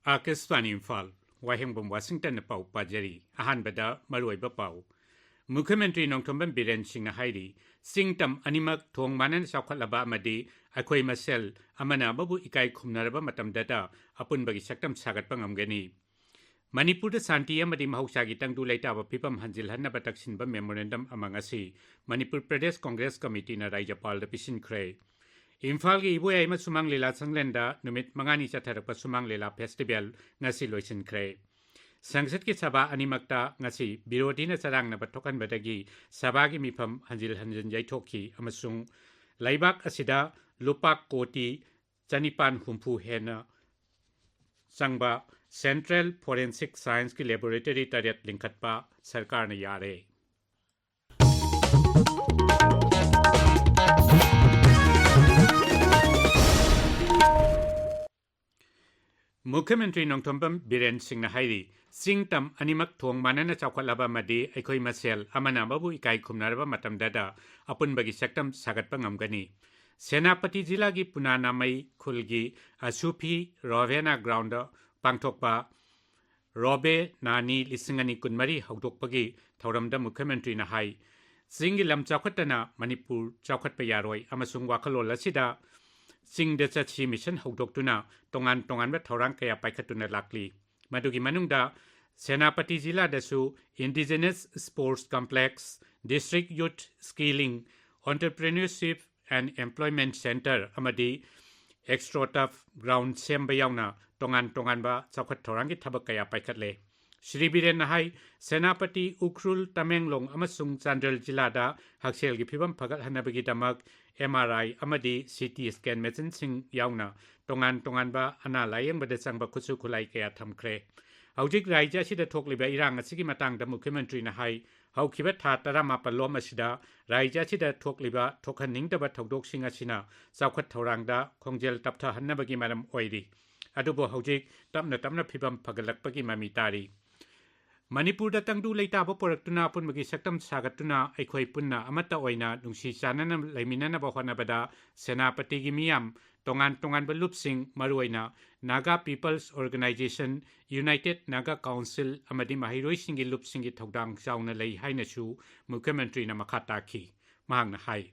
Akeswani Imphal, Wahengbam Washington Pau Pajari, Ahanbada, Maruiba Pau. Mukhyamantri Nongthomban Biren Singh Hairi, Singtam Animak Thong Manan Saukhalaba Madi, Akoi Masel, Amana Babu Ikai Kumnaraba Matam Data, Apun Bagi Saktam Sagat Pangamgani. Manipur Santi Amadi Mahusagi Tangdu Laita Pipam Hanjil Hanna Bataksin Memorandum among Asi, Manipur Pradesh Congress Committee na Rajapal the Pisin Cray. Imphal gi ibu ay sumang lila sanglenda numit mangani sa tharap sumang lila festival ngasi loisin kre. Sangsat ki saba animakta ngasi birodi na sarang na batokan batagi saba gi mifam hanjil hanjin jaithoki amasung laibak asida lupak koti chanipan humpu hena sangba Central Forensic Science ki laboratory taret linkatpa sarkar na yare. Mukhyamantri Nongthomban Biren Singh Hairi, Singtam Animak Thong Manana Chaukalaba Madi, Ekoi Masel, Amana Babu Ikai Kumnaraba Matam Dada, Apun Bagi Saktam Sagat Pangamgani. Senapati Jilagi Punana Mai Khulgi, Asupi, Rovena Grounder, Pangtokpa, Robe, Nani, Lisingani Kunmari, Hautokpagi, Tauramda Mukhyamantri Nahai, Singilam Chaukatana, Manipur, Chaukat Payaroi, Amasung Wakalo Lasida, Sing the Chachi Mission Hogdoktuna, Tongan Tongan Torang Kaya Paikatuna Lakli. Madugi Manungda, Senapati Zila Dasu, Indigenous Sports Complex, District Youth Skilling, Entrepreneurship and Employment Center, Amadi, Extra Tough Ground Sembayauna, Tongan Tonganba, Chakat Torangi Tabakaya Paikatle. Shri Biren Nahai, Senapati Ukrul Tamenglong Amasung Chandral Jilada, Haksel Gipibam Pagat Hanabagi Damag, MRI Amadi CT scan machine sing yauna tongan tonganba ana layeng bada sangba kusu kulai kaya thamkre haujik raija sida thokliba irang asigi matang da Mukhyamantri na hai haukiba tha tarama palom asida raija sida thokliba thokhaning da thodok singa sina chawkhat thorang da khongjel taptha hannabagi maram oiri adubo haujik tamna phibam phagalakpagi mami tari Manipur da tangdu leita bo poraktuna pun magi saktam sagatuna aikhoi punna amata oina nungsi chanana laiminana ba hona bada senapati gi miyam tongan tongan balup sing maruaina Naga People's Organization United Naga Council amadi mahiroi singi lup singi thogdang chauna lei haina chu Mukhyamantri na makhata ki mahangna hai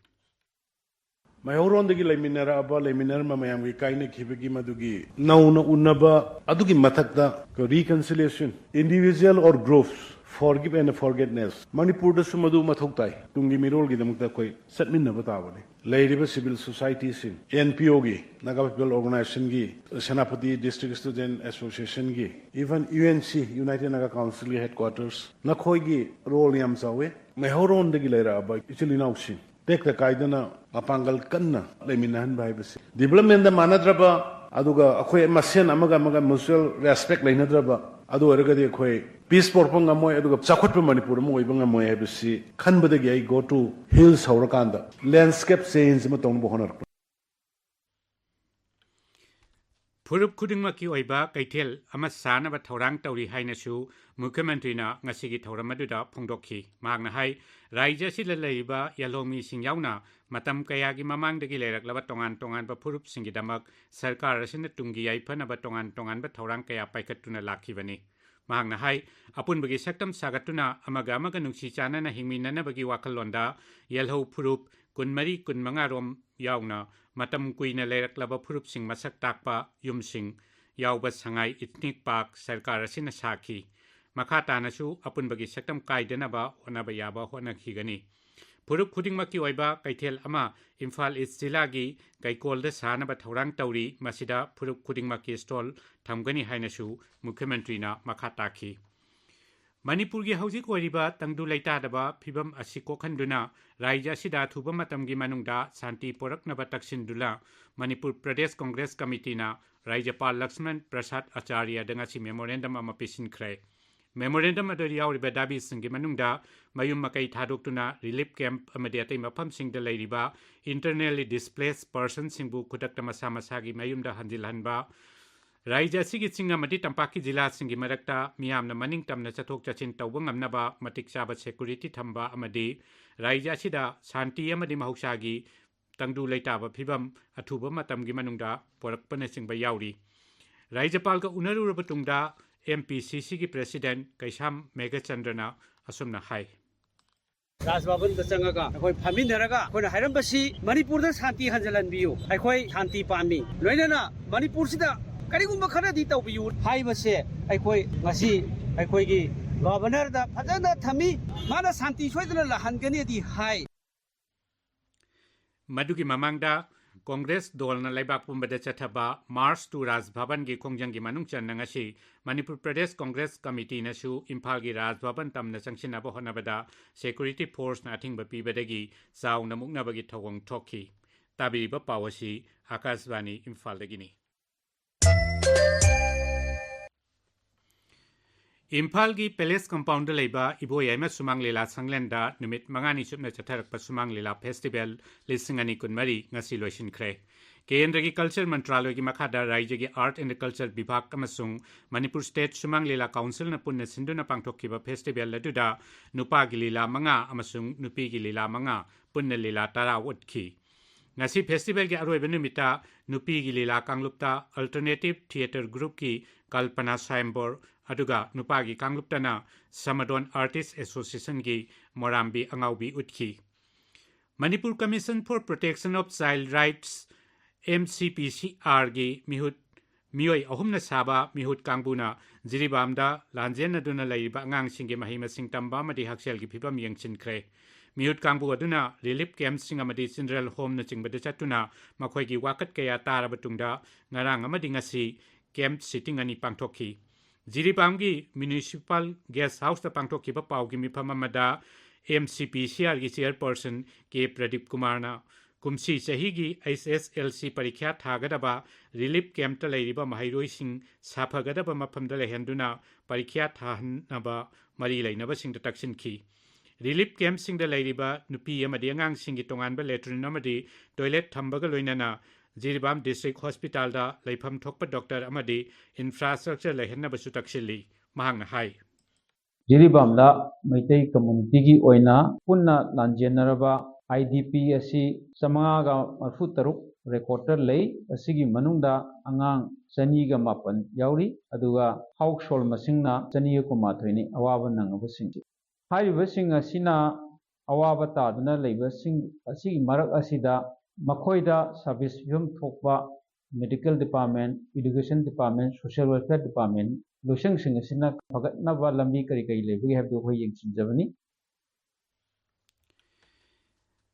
Mayorondagi laiminara aba laiminara mamayamgi kaina khibagi madugi nauna unaba adugi mathakda reconciliation individual or groups forgive and forgetness Manipur da sumadu mathoktai tungi mirol gi damukta koi satminna batabani lairiba civil society sin NPO gi Naga People Organization gi Senapati District Student Association gi even UNC United Naga Council gi headquarters nakhoi gi role yam sawe mayorondagi laira aba ichili nausin Take the Kaidana, Apangal Kanna, Leminahan Bibas. Development the Manadraba, Aduga, Akwe Masen, Amaga mutual respect Lainadraba, Adu Ergadi Peace Porpanga Moy, Aduga, Sakut Manipur, Moibanga Moy Abisi, Kanbadagi, go to Hills Haurakanda, landscape scenes Matong Bohonar. Purup Kudingmaki Oiba, Kaitel, Amasana, but Torang Tauri Hainasu, Mukhyamantri na Ngasigi Tauramaduda, Pongdoki, Magna Hai, Raija Sila Leiba, Yalomi Singyauna, Matam Kayagi Mamang de Gilerak, Lavatongan Tongan, Purup Singidamak, Sarkar Rasin Tungi Ipana Batongan Tongan, but Torang Kaya Paikatuna Lakivani. Magna Hai, Apun Bagi Saktam Sagatuna, Amagama Ganuksi Chana, Himina Bagi Wakalonda, Yelho Purup, Kunmari Kunmangarom Yauna, Matam Queen Lerak Lava Purup Sing Masak Takpa, Yum Sing, Yauba Sangai, Ethnic Park, Sarkar Rasin Saki. Makata nasu apun bagi saktam kaidanaba onabayaba honakigani. Purup Kudingmaki Oiba, Kaitel Ama, Imphal is Silagi, Gaikol the Sanaba Taurang Tauri, Masida, Purup Kudingmaki stall, Tamgani Hainasu, Mukhyamantri na Makataki. Manipurgi Hausik Oriba, Tangdu Laitadaba, Pibam Asiko Kanduna, Raija Sida Tubamatamgi Manungda, Santi Porak Nabataksin Dula, Manipur Pradesh Congress Committee na, Rajapal Laxman Prasad Acharya Dangasi Memorandum Amapisin Kre. Memorandum adori yauriba dabi singi manungda mayum makai thadokuna relief camp amadi atai mafam singda leiriba internally displaced persons singbu khudak tamasa masagi mayumda hanjilhanba raija sigi singa madi tampaki jila singi marakta miyamna maning tamna chathok chachin tawba ngamnaba matik chaba security thamba amadi raija sida shanti amadi mahuksagi tangdu leitaba phibam athuba matamgi manungda porakpana singba yauri राज्यपाल का उनरुरब तुंगदा MPCC की president कैसाम मेघचंद्रना असुमना high Raj Bhavan चंगा अखोई फामिनरगा अखोई हाइरमबसी मणिपुर शांति हंजलनबियु अखोई शांति पामी लोइनना मणिपुर सिदा करिगुम खरदी तौबियु हाइबसे अखोई ngasi अखोईगी governor दा फजना थमी माना शांति सोइदना लहनगनी दी हाई मधुकी ममांगदा कांग्रेस दोलना लेबाक पुंबदा चथबा मार्च टू राजभवन की खोंजंगी मनुंग चन्नंगसी मणिपुर प्रदेश कांग्रेस कमिटी नसु इम्फाल की राजभवन तमना संगसिनाबो होनबदा सिक्योरिटी फोर्स नाथिंग पीबदगी चाउना मुक्नबगी थवंग थोखी ताबिरिबा पावसी आकाशवाणी इम्फाल दगिनी इम्फाल की पैलेस कंपाउंड लेबा इबोयामा सुमांग लीला संगलेंदा निमित मंगानी सुपना चथरक सुमांग लीला फेस्टिवल लिसिंगनी कुनमरी ngasi लोइसिनख्रे केंद्र की कल्चर मंत्रालय की मखादा राज्य की आर्ट एंड कल्चर विभाग अमसुंग मणिपुर स्टेट सुमांग लीला काउंसिल न पुण्य सिंधुना पांगथोकिबा फेस्टिवल लदुदा नुपा की लीला मंगा अमसुंग नुपी की लीला मंगा पुण्य लीला तारा उठखी ngasi फेस्टिवल के अरोइबा निमित्ता नुपी की लीला कांगलुप्ता अल्टरनेटिव थिएटर ग्रुप की कल्पना साइम्बोर अदुगा नुपागी कांगलुप्तना समादोन आर्टिस्ट एसोसिएशन की मोराम्बी अंगाउबी उठखी Manipur commission for protection of child rights MCPCR की मियोय अहुमना साबा मिहुत कांगबुना जिरिबामदा लांजेनदुना लैबा अंगांगसिंगे महिमसिंग तंबा मदि हक्सेल की फिबम यंगसिनख्रे मिहुत कांगबु अदुना रिलीफ कैंप सिंग अमदि चिल्ड्रन होम न चिंगबद चतुना मखोय की वाकत कया तारब तुंगदा ngarang अमदि ngasi कैंप सिटिंग अनि पांगथोखी जिरिबाम की म्युनिसिपल गेस्ट हाउस पांगथोखिबा पाव की मिफम अमदा MCPCR की चेयरपर्सन के प्रदीप कुमारना कुमसी चही की SSLC परीक्षा थागदबा रिलीफ कैंप लेरिबा महिरोइसिंग साफगदबा मफमदा लेहंदुना परीक्षा थाहनबा मरी लेनबा सिंग तक्सिनखी रिलीफ कैंप सिंग लेरिबा नुपी अमदि अंगांग सिंग की तोंगानबा लेट्रिन अमदि टॉयलेट थंबगा लोइनना जिरिबाम डिस्ट्रिक्ट हॉस्पिटल दा लेफम थोकपा डॉक्टर अमदि इंफ्रास्ट्रक्चर लेहनबसु तक्सिली महांगना हाई जिरिबामदा मैतै कम्युनिटी की ओइना पुन्ना लांजेनरबा IDP asi samaga marfu taruk recorder lei asigi manungda angang chani ga mapan yauri aduga household masingna chani ko mathrini awaba nangaba singji hariba sing asina awaba taduna leiba sing asigi marak asida makhoida service yum thokba medical department education department social welfare department losang sing asina phagatna ba lambi kari kai lebi habdo hoi yengsinjabani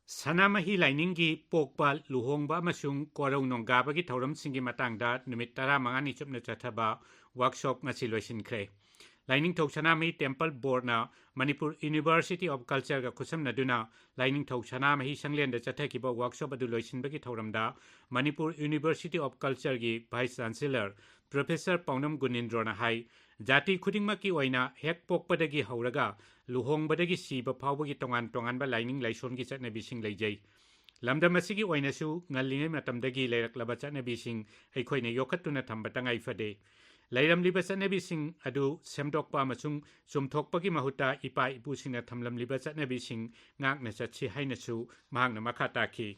Sanamahi lining की पोकपा लुहोंगबा अमसुंग कोरौ नोंगाबा की थौरम सिंगी मतांगदा निमित 15 चुपना चथबा workshop ngasi लोइसिनख्रे lining थौ Sanamahi temple बोर्डना Manipur university of culture का खुसमनदुना lining थौ Sanamahi संगलेंद चथकिबा workshop अदु लोइसिनबगी थौरमदा Manipur university of culture की vice chancellor professor पौनम गुनिंद्रोना high जाति खुदिंगमकी ओइना हेक पोकपदगी हौरगा लुहोंगबदगी सीबा फावबगी तोंगान तोंगानबा lining लाइसोनगी चटनबिसिंग लेजै लमदम असिगी ओइनासु ngalingay matamdagi leiraklaba चटनबिसिंग अखोइना योखत्तुना थंबा तंगाई फदे लैरमलिबा चटनबिसिंग अदु सेमदोकपा अमसुंग चुमथोकपगी महुता इपा इपुसिंगना थमलमलिबा चटनबिसिंग ngakna chatsi hainasu mahangna makha taki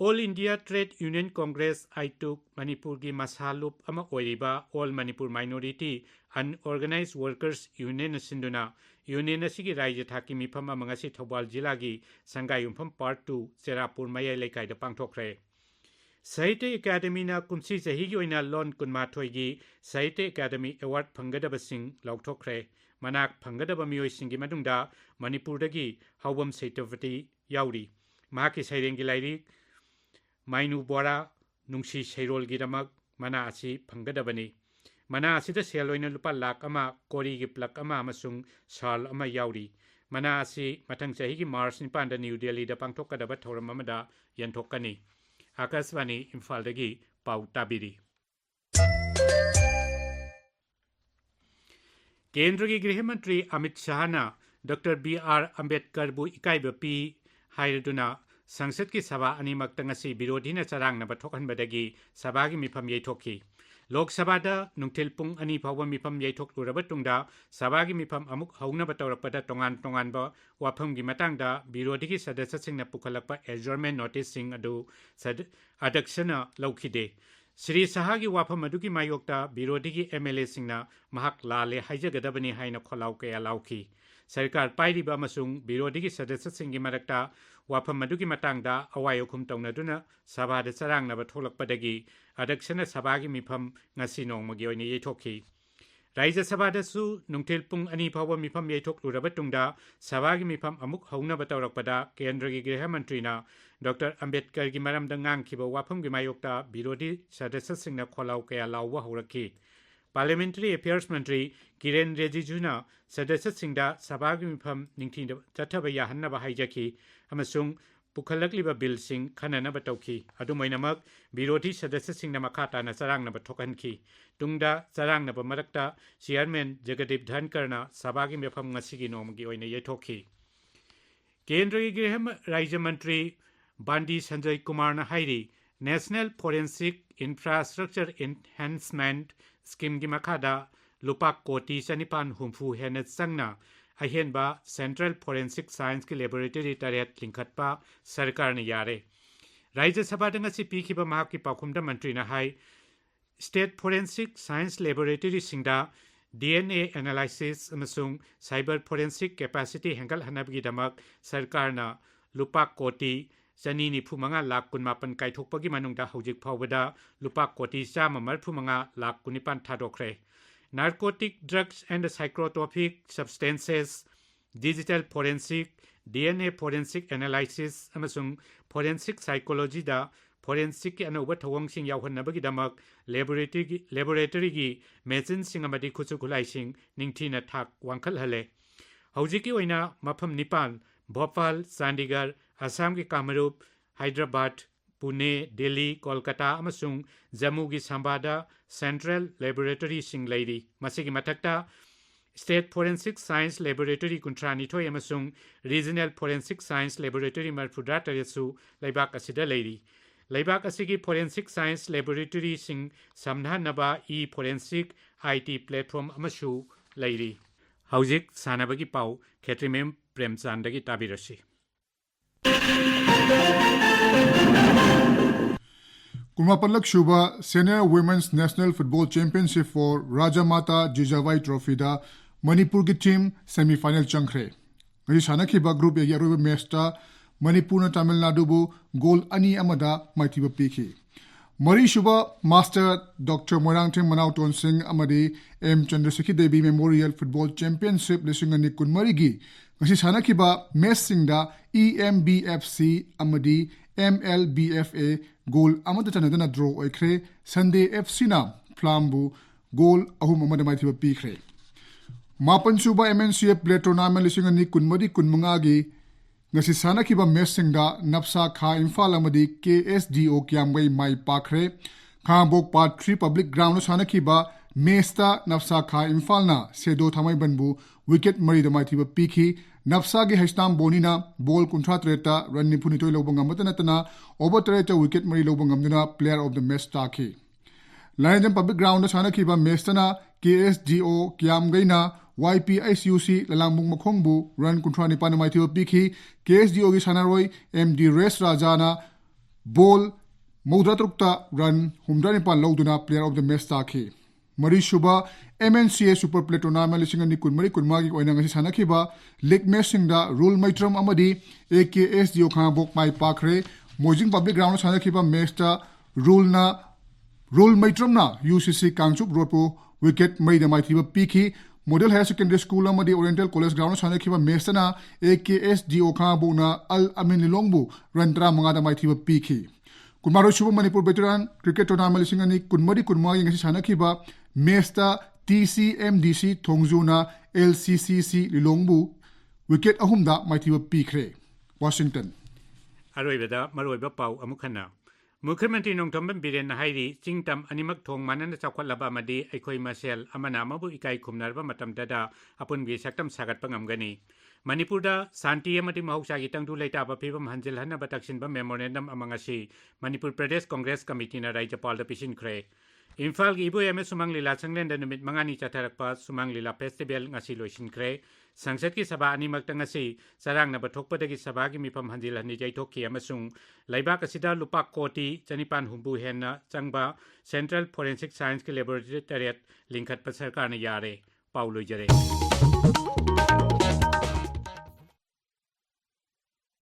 All India Trade Union Congress आइटुक Manipur की मसालुप अमा ओइरिबा All Manipur Minority Unorganized Workers Union सिंधुना यूनियन असिगी राज्य थाकी मिफम अमंगसी थौबाल जिला की संगाई युमफम पार्ट 2 चेरापुर मयाई लेकाइदा पांगथोखरे साहित्य अकादमी ना कुमसी चही की ओइना लोन कुनमाथोई की साहित्य अकादमी अवार्ड फंगदबा सिंग लौथोखरे मनाक फंगदबा मियोई सिंगी मदुंगदा मणिपुरदगी हौबम सैतवती याउरी महाकी सैरेंगी लाइरी माइनु बोरा नुंसी सैरोलगिदमक मना असि फंगदबनी मना असिदा सेल ओइना लुपा लाख अमा कोरी की प्लक अमा अमसुंग साल अमा याउरी मना असि मथंग चही की मार्च 9 दा न्यू दिल्ली दा पांगथोकदबा थौरम अमदा यंथोकनी आकाशवाणी इम्फाल दगी पाउ ताबिरी केंद्र की गृह मंत्री अमित शाह ने डॉक्टर BR अम्बेडकर बु इकाइब पी हाइरदुना संसद की सभा अनिमक्तंगसी विरोधी न चरांगनब थोकहनबदगी सभा की मिफम यैथोखी लोकसभा नुंथिल पुंग अनि फाव मिफम यैथोकलुरब तुंगदा सभा की मिफम अमुक हौनब तौरपदा तोंगान तोंगानब वाफम की मतंगदा विरोधी की सदस्यसिंगना पुखलकपा एडजर्नमेंट नोटिस सिंग अदु अध्यक्षना लौखिदे श्री साहागी वाफम अदुगी मायोक्ता बिरोधीगी MLA सिंगना महक लाले हाइजगदबनी हाइना खोलाव कया लाउखी सरकार पाइरिबा अमसुंग बिरोधीगी सदस्यसिंगी मरक्ता वाफम अदुगी मतांगदा अवायोखुम तौनदुना सभादा चरांगनबा थोलकपदगी अध्यक्षना सभागी मिफम ngasi नोंगमगी ओइने येथोखी राज्य सभादसु नुंगथिल पुंग अनि फाव मिफम येथोकलुरबा तुंगदा सभागी मिफम अमुक हौनबा तौरकपदा केंद्रगी गृह मंत्रीना डॉक्टर अंबेडकर की मरम दंगांगखिबा वाफम की मायोक्ता विरोधी सदस्यसिंगना खोलाव कया लाउवा हौरखी पार्लियामेंट्री अफेयर्स मंत्री किरेन रिजिजुना सदस्यसिंगदा सभागी मिफम निंगथिन चथबा याहन्नबा हाइजखी अमसुंग पुखलकलिबा बिलसिंग खननबा तौखी अदुमैनमक विरोधी सदस्यसिंगना मखाताना चरांगनबा थोकहनखी तुंगदा चरांगनबा मरक्ता चेयरमैन जगदीप धनकरना सभागी मिफम ngasiगी नोमगी ओइने येथोखी केंद्रीय गृह राज्य मंत्री बांडी संजय कुमार ने हाइरी national forensic infrastructure enhancement scheme की मखादा लुपा कोटी चनिपान हुम्फू हेन संगना अहेनबा सेंट्रल फोरेंसिक साइंस की लेबोरेटरी तरेत लिंखटपा सरकार ने यारे राज्य सभा दंगसी पीखिबा महाकी पाखुमदा मंत्री ने हाई स्टेट फोरेंसिक साइंस लेबोरेटरी सिंगदा DNA एनालिसिस अमसुंग साइबर फोरेंसिक कैपेसिटी हेंगल हनबगीदमक सरकारना लुपा कोटी चनी निफुमंगा लाख कुनमापन काइथोकपगी मनुंगदा हौजिक फावबदा लुपा कोटी चामा मरफुमंगा लाख कुनिपान थादोखरे narcotic drugs and psychotropic substances digital forensic DNA forensic analysis अमसुंग फोरेंसिक साइकोलॉजी दा फोरेंसिक के अनौबा थवंगसिंग यावहन्नबगीदमक लेबोरेटरी की मेचिन सिंग अमदी खुचु खुलाइसिंग निंगथीना थाक वांखलहले हौजिकी ओइना मफम निपान भोपाल चंडीगढ़ असम की कामरूप हैदराबाद पुणे दिल्ली कोलकाता अमसुंग जम्मू की संबादा सेंट्रल लेबोरेटरी सिंग लेरी मसिगी मथक्ता स्टेट फोरेंसिक साइंस लेबोरेटरी कुंट्रानिथोय अमसुंग रीजनल फोरेंसिक साइंस लेबोरेटरी मरफुदा तरेसु लेबाक असिदा लेरी लेबाक असिगी फोरेंसिक साइंस लेबोरेटरी सिंग समनानबा ई फोरेंसिक IT प्लेटफॉर्म अमसु लेरी हौजिक सानबगी पाउ खेत्रिमेम प्रेमचंदगी ताबिरसी कुमापल्लक शुबा senior women's national football championship for Rajmata Jijabai trophy दा मणिपुर की टीम सेमीफाइनल चंखरे गई सानखिबा ग्रुप ए अरोब मैचता मणिपुर तमिलनाडु गोल अनि अमदा माइथिबा पीखी मरीशुबा मास्टर डॉक्टर मोरांगथेम मनाउटोन सिंह अमदी M Chandrashekhar Devi memorial football championship लिसिंग अनि कुनमरीगी ngasi sanakhiba match singda EMBFC amadi MLBFA goal amada chanadana draw oikhre Sunday FC na Flambu goal ahum amada maithiba pikhre mapan suba MNCF play tournament lising ani kunmadi kunmanga gi ngasi sanakhiba match singda Napsa Kha Imphal amadi KSDO kyambai mai pakhre Khambok Part 3 public ground sanakhiba Mesta Napsa Kha Imphal na Sedo Thamai Banbu wicket mari da maithiba pikhi Napsa gi Haistam Bonina ball kuntra treta run ni phuni toy lobang amatana tana over treta wicket mari lobang amduna player of the match takhi Lion public ground sana khiba match tana KSGO kyam gaina YPICUC lalambung makhongbu run kuntra ni pana maithiba pikhi KSGO gi sanaroi MD Res Rajana ball maudratrukta run humdra ni pa loduna player of the match takhi Mari Shuba MNCA Super Play Tournament lising ani kunmari kunmagi oina ngasi sanakhiba league match singda rule maitram amadi AKSDO Khambok mai pakhre Mojing public ground sanakhiba match ta rule maitram na UCC Kangchup Road po wicket mai da maithiba pikhi Model Higher Secondary School amadi Oriental College ground sanakhiba match na AKSDO Khambok na Al Amin Lilongbu rantra manga da maithiba pikhi Kumaro Shuba Manipur Veteran Cricket Tournament lising ani kunmari kunmagi ngasi sanakhiba Mesta TCMDC Thongzuna LCCC Lilongbu wicket ahumda maithiba pikre Washington अरोइबदा मरोइबा पाउ अमुखना मुख्यमंत्री नोंथोंबन villain हाइरी चिंगतम अनिमक थोंग मानन चाखलबा मदी अखोय मसेल अमना मबु इकाई खुमनरबा मतमददा अपुनगी सक्तम सागतपा ngamgani मणिपुरदा शांति अमदी महौसागी तंगदु लेटाबा फिबम हंजिल हनबा तक्सिनबा memorandum अमंगासी Manipur Pradesh Congress कमिटीना राज्यपाल पिसिनख्रे इम्फाल की इबो M सुमंग लीला संगलेंद नुमित मंगानी चथरकपा सुमंग लीला festival ngasi loisinkhre संसद की सभा अनिमक्तंग असी सरांगनब थोकपदगी सभा की मिफम हंजिलहनि जैथोकी अमसुंग लैबाक असिदा लुपा कोटी चनिपान हुंबु हेन्ना चंगबा सेंट्रल फोरेंसिक साइंस की लेबोरेटरी तरेट लिंखत सरकार ने यारे पाउ लोइजरे।